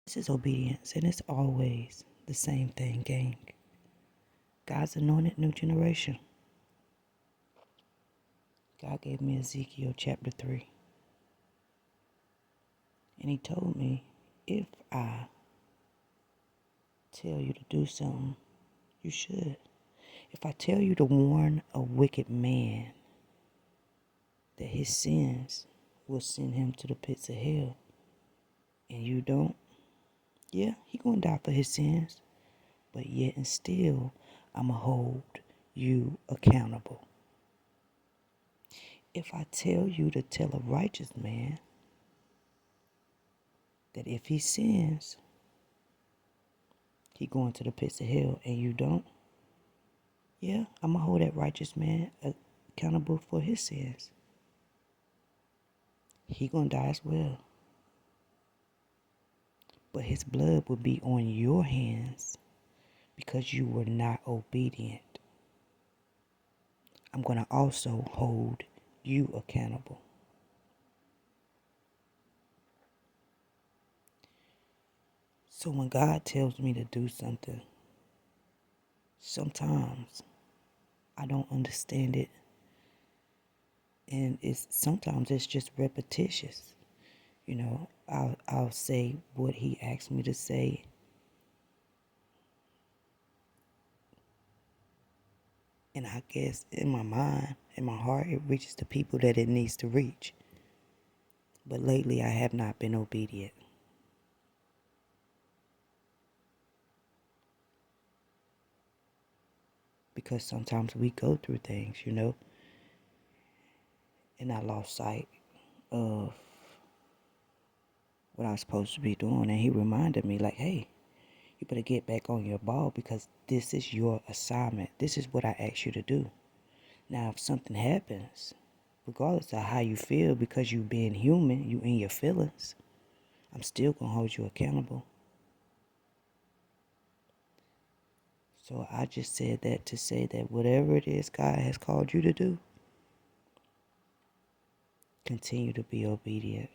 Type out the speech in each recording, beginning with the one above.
This is obedience, and it's always the same thing, gang. God's anointed new generation. God gave me Ezekiel chapter 3. And he told me, if I tell you to do something, you should. If I tell you to warn a wicked man that his sins will send him to the pits of hell, and you don't, yeah, he gonna die for his sins. But yet and still, I'ma hold you accountable. If I tell you to tell a righteous man that if he sins, he going to the pits of hell, and you don't, yeah, I'ma hold that righteous man accountable for his sins. He gonna die as well. But his blood will be on your hands because you were not obedient. I'm gonna also hold you accountable. So when God tells me to do something, sometimes I don't understand it, and sometimes it's just repetitious. You know, I'll say what he asked me to say, and I guess in my mind, in my heart, it reaches the people that it needs to reach. But lately I have not been obedient. Because sometimes we go through things, and I lost sight of what I was supposed to be doing. And he reminded me, like, hey, you better get back on your ball because this is your assignment. This is what I asked you to do. Now, if something happens, regardless of how you feel, because you being human, you in your feelings, I'm still going to hold you accountable. So I just said that to say that whatever it is God has called you to do, continue to be obedient.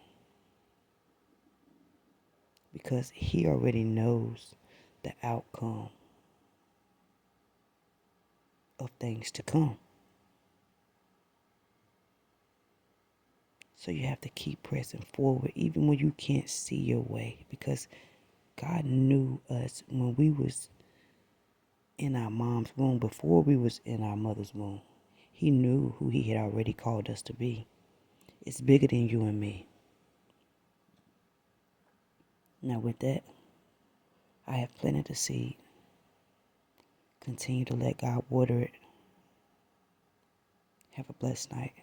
Because he already knows the outcome of things to come. So you have to keep pressing forward even when you can't see your way, because God knew us when we was in our mom's womb, before we was in our mother's womb. He knew who he had already called us to be. It's bigger than you and me. Now with that, I have planted the seed. Continue to let God water it. Have a blessed night.